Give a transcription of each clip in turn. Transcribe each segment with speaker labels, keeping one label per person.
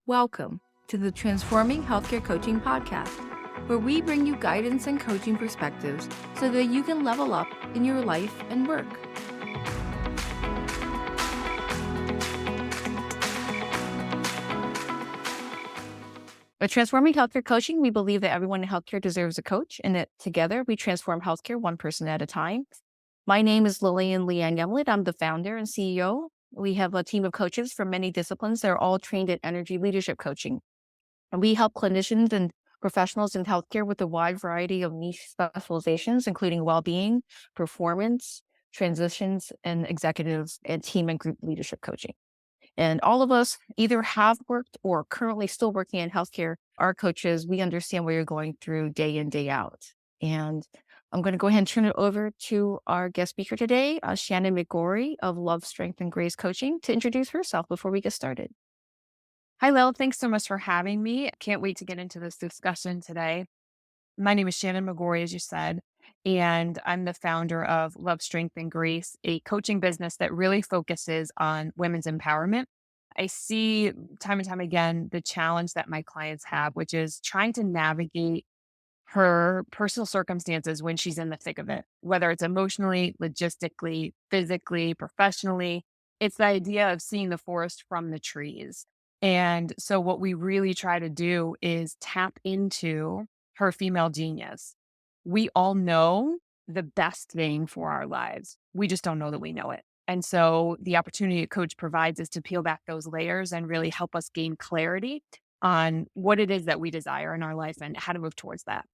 Speaker 1: Welcome to the Transforming Healthcare Coaching Podcast, where we bring you guidance and coaching perspectives so that you can level up in your life and work. At Transforming Healthcare Coaching, we believe that everyone in healthcare deserves a coach, and that together we transform healthcare one person at a time. My name is Lillian Liang Emlet. I'm the founder and CEO. We have a team of coaches from many disciplines. They're all trained in energy leadership coaching. And we help clinicians and professionals in healthcare with a wide variety of niche specializations, including well-being, performance, transitions, and executive and team and group leadership coaching. And all of us either have worked or currently still working in healthcare. Our coaches, we understand what you're going through day in, day out. And I'm going to go ahead and turn it over to our guest speaker today, Shannon McGorry of Love, Strength, and Grace Coaching, to introduce herself before we get started.
Speaker 2: Hi, Lil. Thanks so much for having me. Can't wait to get into this discussion today. My name is Shannon McGorry, as you said, and I'm the founder of Love, Strength, and Grace, a coaching business that really focuses on women's empowerment. I see time and time again the challenge that my clients have, which is trying to navigate her personal circumstances when she's in the thick of it, whether it's emotionally, logistically, physically, professionally. It's the idea of seeing the forest from the trees. And so, what we really try to do is tap into her female genius. We all know the best thing for our lives. We just don't know that we know it. And so, the opportunity a coach provides is to peel back those layers and really help us gain clarity on what it is that we desire in our life and how to move towards that.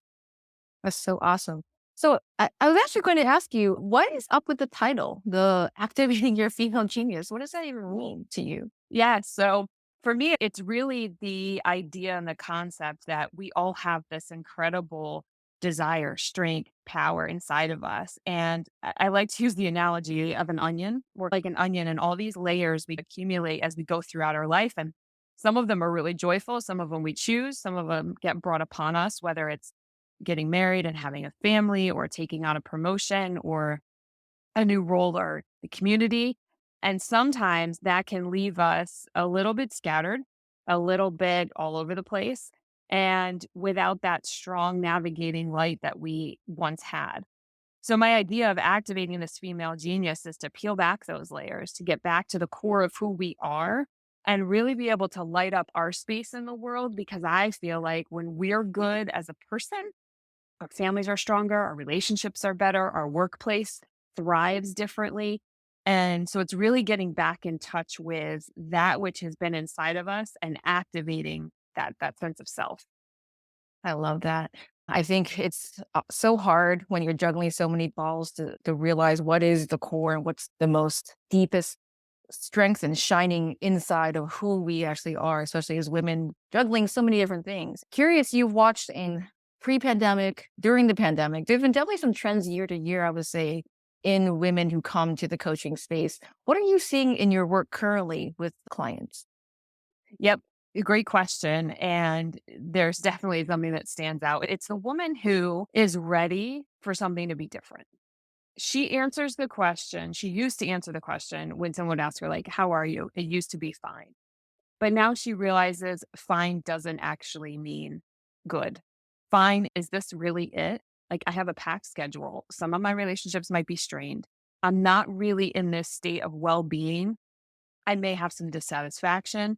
Speaker 1: That's so awesome. So I was actually going to ask you, what is up with the title, the activating your female genius? What does that even mean to you?
Speaker 2: Yeah. So for me, it's really the idea and the concept that we all have this incredible desire, strength, power inside of us. And I like to use the analogy of an onion. We're like an onion, and all these layers we accumulate as we go throughout our life. And some of them are really joyful, some of them we choose, some of them get brought upon us, whether it's getting married and having a family or taking on a promotion or a new role or the community. And sometimes that can leave us a little bit scattered, a little bit all over the place, and without that strong navigating light that we once had. So, my idea of activating this female genius is to peel back those layers, to get back to the core of who we are and really be able to light up our space in the world. Because I feel like when we're good as a person, our families are stronger, our relationships are better, our workplace thrives differently. And so it's really getting back in touch with that which has been inside of us and activating that sense of self.
Speaker 1: I love that. I think it's so hard when you're juggling so many balls to realize what is the core and what's the most deepest strength and shining inside of who we actually are, especially as women juggling so many different things. Curious, you've watched in pre-pandemic, during the pandemic, there's been definitely some trends year to year, I would say, in women who come to the coaching space. What are you seeing in your work currently with clients?
Speaker 2: Yep. A great question. And there's definitely something that stands out. It's the woman who is ready for something to be different. She answers the question. She used to answer the question when someone would ask her, like, how are you? It used to be fine. But now she realizes fine doesn't actually mean good. Fine, is this really it? Like, I have a packed schedule. Some of my relationships might be strained. I'm not really in this state of well being. I may have some dissatisfaction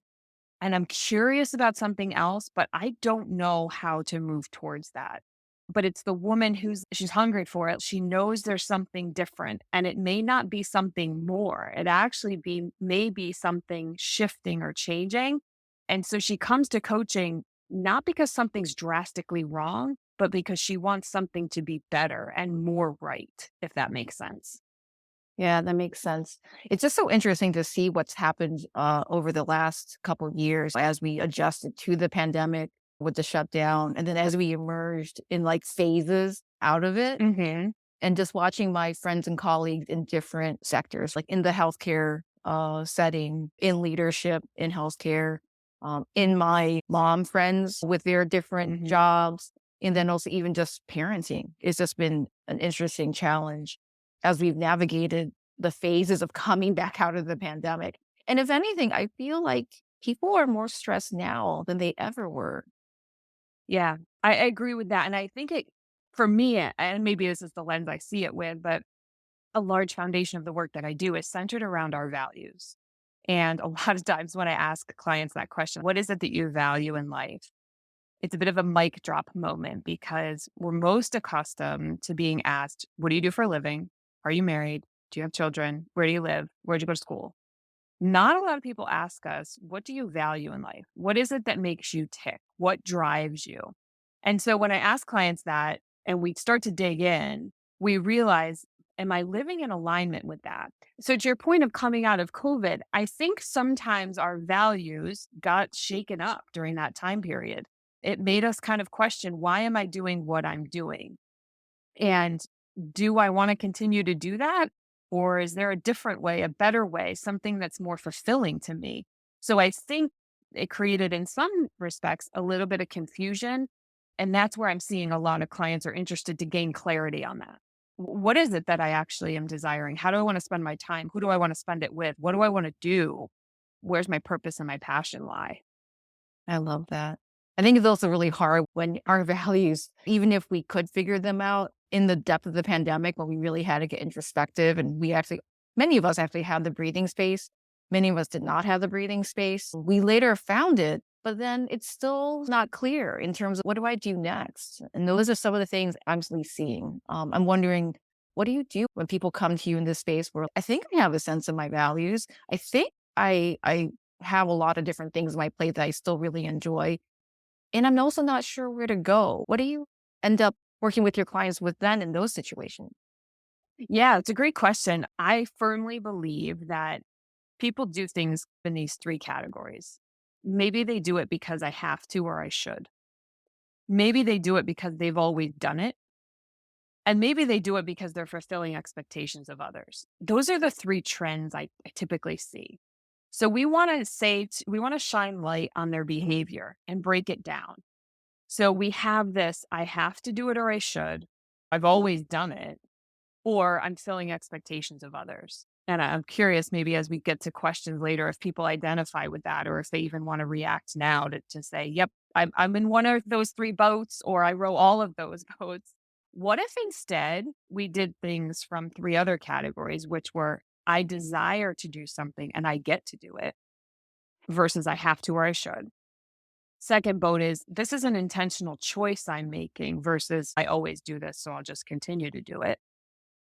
Speaker 2: and I'm curious about something else, but I don't know how to move towards that. But it's the woman she's hungry for it. She knows there's something different and it may not be something more. It actually may be something shifting or changing. And so she comes to coaching not because something's drastically wrong, but because she wants something to be better and more right, if that makes sense.
Speaker 1: Yeah, that makes sense. It's just so interesting to see what's happened over the last couple of years as we adjusted to the pandemic with the shutdown, and then as we emerged in like phases out of it,
Speaker 2: Hmm.
Speaker 1: and just watching my friends and colleagues in different sectors, like in the healthcare setting, in leadership, in healthcare, in my mom friends with their different
Speaker 2: Hmm.
Speaker 1: jobs, and then also even just parenting. It's just been an interesting challenge as we've navigated the phases of coming back out of the pandemic. And if anything, I feel like people are more stressed now than they ever were.
Speaker 2: Yeah, I agree with that, and I think for me, and maybe this is the lens I see it with, but a large foundation of the work that I do is centered around our values. And a lot of times when I ask clients that question, what is it that you value in life? It's a bit of a mic drop moment because we're most accustomed to being asked, what do you do for a living? Are you married? Do you have children? Where do you live? Where'd you go to school? Not a lot of people ask us, what do you value in life? What is it that makes you tick? What drives you? And so when I ask clients that and we start to dig in, we realize, am I living in alignment with that? So, to your point of coming out of COVID, I think sometimes our values got shaken up during that time period. It made us kind of question, why am I doing what I'm doing? And do I want to continue to do that? Or is there a different way, a better way, something that's more fulfilling to me? So I think it created, in some respects, a little bit of confusion. And that's where I'm seeing a lot of clients are interested to gain clarity on that. What is it that I actually am desiring? How do I want to spend my time? Who do I want to spend it with? What do I want to do? Where's my purpose and my passion lie?
Speaker 1: I love that. I think it's also really hard when our values, even if we could figure them out in the depth of the pandemic, when we really had to get introspective and many of us actually had the breathing space. Many of us did not have the breathing space. We later found it, but then it's still not clear in terms of what do I do next? And those are some of the things I'm really seeing. I'm wondering, what do you do when people come to you in this space where I think I have a sense of my values? I think I have a lot of different things on my plate that I still really enjoy. And I'm also not sure where to go. What do you end up working with your clients with then in those situations?
Speaker 2: Yeah, it's a great question. I firmly believe that people do things in these three categories. Maybe they do it because I have to or I should. Maybe they do it because they've always done it. And maybe they do it because they're fulfilling expectations of others. Those are the three trends I typically see. So we want to we want to shine light on their behavior and break it down. So we have this I have to do it or I should. I've always done it or I'm filling expectations of others. And I'm curious, maybe as we get to questions later, if people identify with that or if they even want to react now to say, yep, I'm in one of those three boats or I row all of those boats. What if instead we did things from three other categories, which were I desire to do something and I get to do it versus I have to or I should? Second boat is this is an intentional choice I'm making versus I always do this, so I'll just continue to do it.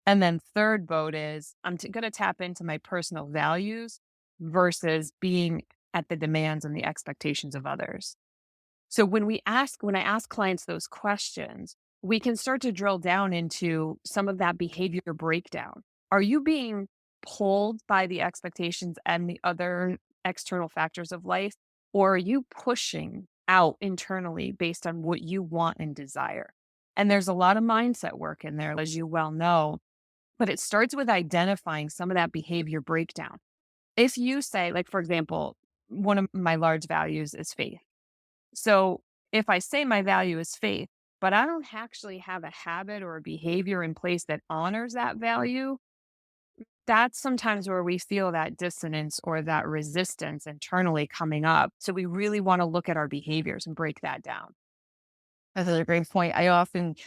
Speaker 2: And then third boat is I'm going to tap into my personal values versus being at the demands and the expectations of others. So when I ask clients those questions, we can start to drill down into some of that behavior breakdown. Are you being pulled by the expectations and the other external factors of life? Or are you pushing out internally based on what you want and desire? And there's a lot of mindset work in there, as you well know, but it starts with identifying some of that behavior breakdown. If you say, like, for example, one of my large values is faith. So if I say my value is faith, but I don't actually have a habit or a behavior in place that honors that value, that's sometimes where we feel that dissonance or that resistance internally coming up. So we really want to look at our behaviors and break that down.
Speaker 1: That's a great point.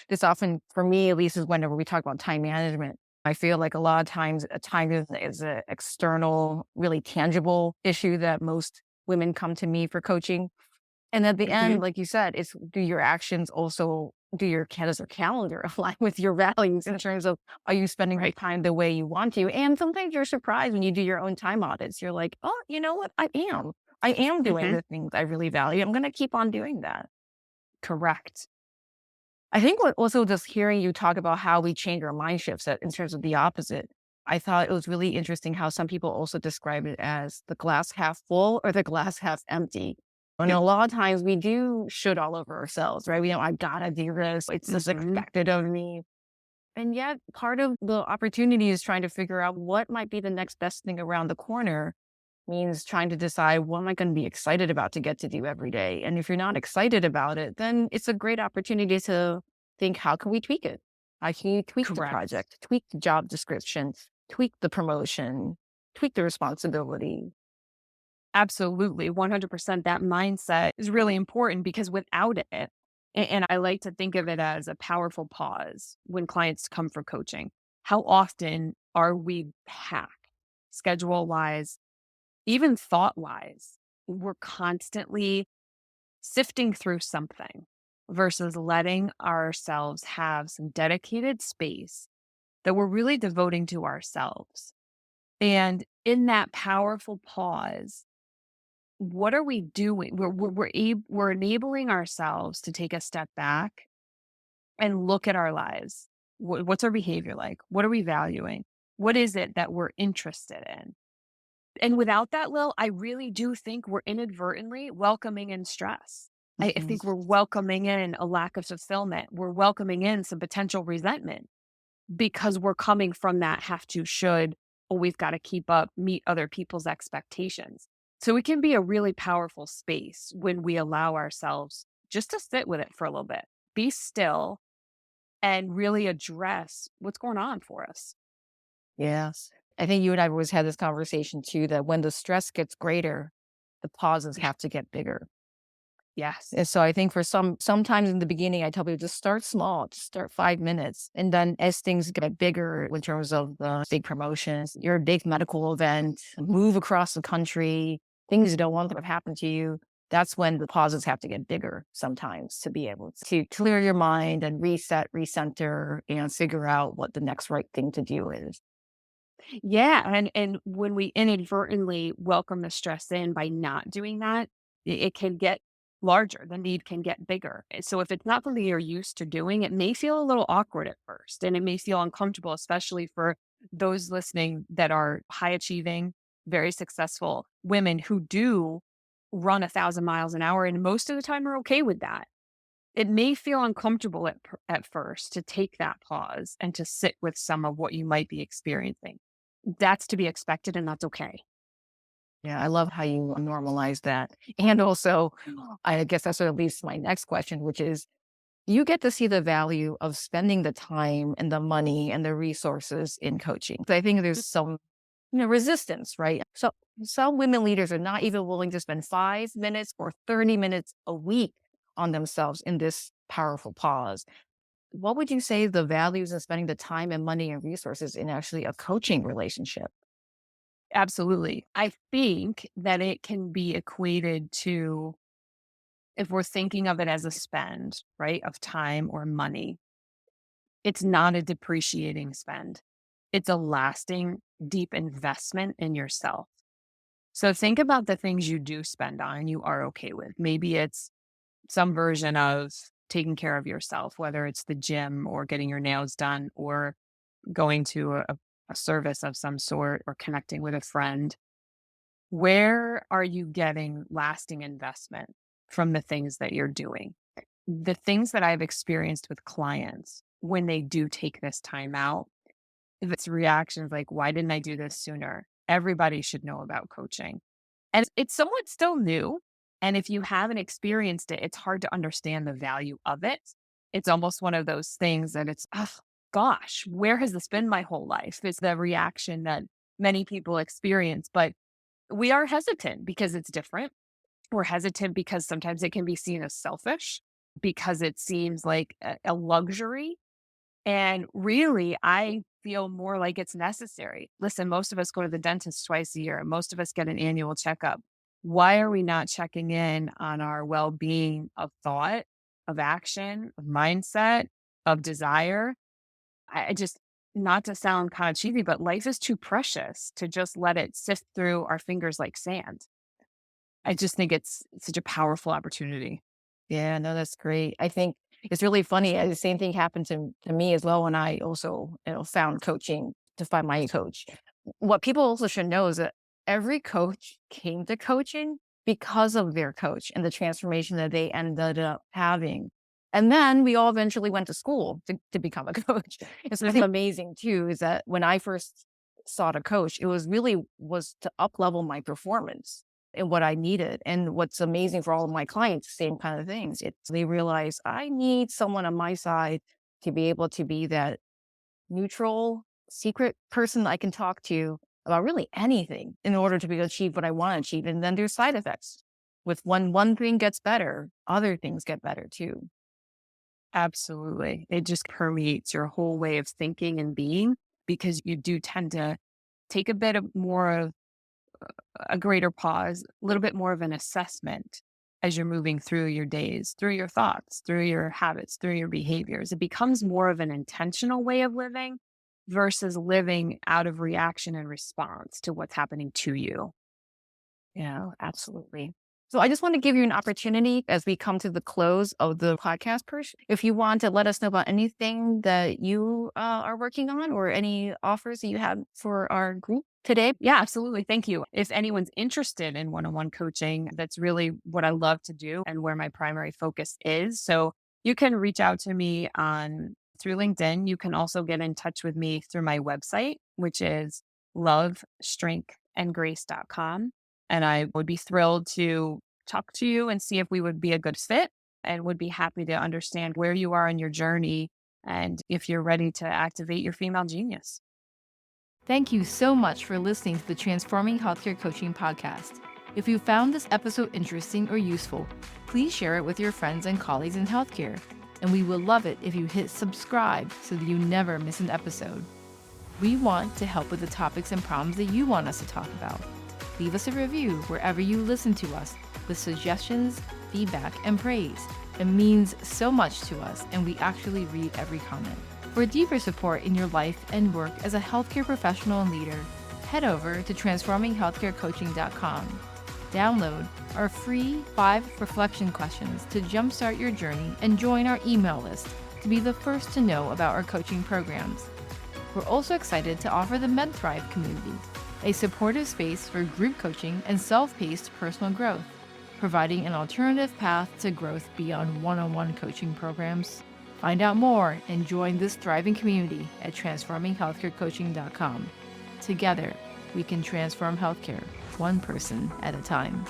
Speaker 1: This often, for me at least, is whenever we talk about time management. I feel like a lot of times time is an external, really tangible issue that most women come to me for coaching. And at the end,
Speaker 2: Hmm.
Speaker 1: like you said, it's do your actions also does your calendar align with your values in terms of are you spending the
Speaker 2: Right.
Speaker 1: time the way you want to? And sometimes you're surprised when you do your own time audits. You're like, oh, you know what? I am doing
Speaker 2: Hmm.
Speaker 1: the things I really value. I'm going to keep on doing that.
Speaker 2: Correct.
Speaker 1: I think what also just hearing you talk about how we change our mind shifts in terms of the opposite, I thought it was really interesting how some people also describe it as the glass half full or the glass half empty. And a lot of times we do should all over ourselves, right? We know I gotta do this. It's just
Speaker 2: Hmm.
Speaker 1: expected of me. And yet part of the opportunity is trying to figure out what might be the next best thing around the corner means trying to decide what am I going to be excited about to get to do every day. And if you're not excited about it, then it's a great opportunity to think, how can we tweak it? How can you tweak the
Speaker 2: Correct.
Speaker 1: project, tweak the job description, tweak the promotion, tweak the responsibility?
Speaker 2: Absolutely, 100%. That mindset is really important because without it, and I like to think of it as a powerful pause when clients come for coaching. How often are we packed, schedule wise, even thought wise? We're constantly sifting through something versus letting ourselves have some dedicated space that we're really devoting to ourselves. And in that powerful pause, what are we doing? We're enabling ourselves to take a step back and look at our lives. What's our behavior like? What are we valuing? What is it that we're interested in? And without that, Lil, I really do think we're inadvertently welcoming in stress. I
Speaker 1: Mhm.
Speaker 2: think we're welcoming in a lack of fulfillment. We're welcoming in some potential resentment because we're coming from that have to, should, or we've got to keep up, meet other people's expectations. So it can be a really powerful space when we allow ourselves just to sit with it for a little bit, be still, and really address what's going on for us.
Speaker 1: Yes. I think you and I have always had this conversation too, that when the stress gets greater, the pauses
Speaker 2: Yeah.
Speaker 1: have to get bigger.
Speaker 2: Yes.
Speaker 1: And so I think for sometimes in the beginning, I tell people just start small, just start 5 minutes. And then as things get bigger in terms of the big promotions, your big medical event, move across the country, things you don't want to have happen to you, that's when the pauses have to get bigger sometimes to be able to clear your mind and reset, recenter, and figure out what the next right thing to do is.
Speaker 2: Yeah, and when we inadvertently welcome the stress in by not doing that, it can get larger. The need can get bigger. So if it's not something you're used to doing, it may feel a little awkward at first, and it may feel uncomfortable, especially for those listening that are high achieving, very successful women who do run 1,000 miles an hour, and most of the time are okay with that. It may feel uncomfortable at first to take that pause and to sit with some of what you might be experiencing. That's to be expected, and that's okay.
Speaker 1: Yeah, I love how you normalize that. And also, I guess that sort of leads to my next question, which is you get to see the value of spending the time and the money and the resources in coaching. So I think there's some, resistance, right? So some women leaders are not even willing to spend 5 minutes or 30 minutes a week on themselves in this powerful pause. What would you say the values of spending the time and money and resources in actually a coaching relationship?
Speaker 2: Absolutely. I think that it can be equated to, if we're thinking of it as a spend, right, of time or money, it's not a depreciating spend. It's a lasting, deep investment in yourself. So think about the things you do spend on, you are okay with. Maybe it's some version of taking care of yourself, whether it's the gym or getting your nails done or going to a service of some sort or connecting with a friend. Where are you getting lasting investment from the things that you're doing? The things that I've experienced with clients when they do take this time out, if it's reactions like, why didn't I do this sooner? Everybody should know about coaching. And it's somewhat still new. And if you haven't experienced it, it's hard to understand the value of it. It's almost one of those things that it's, oh, gosh, where has this been my whole life? Is the reaction that many people experience. But we are hesitant because it's different. We're hesitant because sometimes it can be seen as selfish because it seems like a luxury. And really, I feel more like it's necessary. Listen, most of us go to the dentist twice a year, most of us get an annual checkup. Why are we not checking in on our well being of thought, of action, of mindset, of desire? I just, not to sound kind of cheesy, but life is too precious to just let it sift through our fingers like sand. I just think it's such a powerful opportunity.
Speaker 1: Yeah, no, that's great. I think it's really funny. The same thing happened to me as well when I also, found coaching to find my coach. What people also should know is that every coach came to coaching because of their coach and the transformation that they ended up having. And then we all eventually went to school to become a coach. And so I think amazing too is that when I first sought a coach, it was to up level my performance and what I needed. And what's amazing for all of my clients, same kind of things. It's they realize I need someone on my side to be able to be that neutral, secret person I can talk to about really anything in order to be achieve what I want to achieve. And then there's side effects. With one thing gets better, other things get better too.
Speaker 2: Absolutely. It just permeates your whole way of thinking and being because you do tend to take a bit of more of a greater pause, a little bit more of an assessment as you're moving through your days, through your thoughts, through your habits, through your behaviors. It becomes more of an intentional way of living versus living out of reaction and response to what's happening to you.
Speaker 1: Yeah, absolutely. So I just want to give you an opportunity as we come to the close of the podcast, Persh. If you want to let us know about anything that you are working on or any offers that you have for our group today.
Speaker 2: Yeah, absolutely. Thank you. If anyone's interested in one on one coaching, that's really what I love to do and where my primary focus is. So you can reach out to me on through LinkedIn. You can also get in touch with me through my website, which is lovestrengthandgrace.com. And I would be thrilled to talk to you and see if we would be a good fit and would be happy to understand where you are in your journey and if you're ready to activate your female genius.
Speaker 1: Thank you so much for listening to the Transforming Healthcare Coaching podcast. If you found this episode interesting or useful, please share it with your friends and colleagues in healthcare. And we will love it if you hit subscribe so that you never miss an episode. We want to help with the topics and problems that you want us to talk about. Leave us a review wherever you listen to us with suggestions, feedback, and praise. It means so much to us, and we actually read every comment. For deeper support in your life and work as a healthcare professional and leader, head over to transforminghealthcarecoaching.com. Download our free 5 reflection questions to jumpstart your journey and join our email list to be the first to know about our coaching programs. We're also excited to offer the MedThrive community, a supportive space for group coaching and self-paced personal growth, providing an alternative path to growth beyond one-on-one coaching programs. Find out more and join this thriving community at transforminghealthcarecoaching.com. Together, we can transform healthcare one person at a time.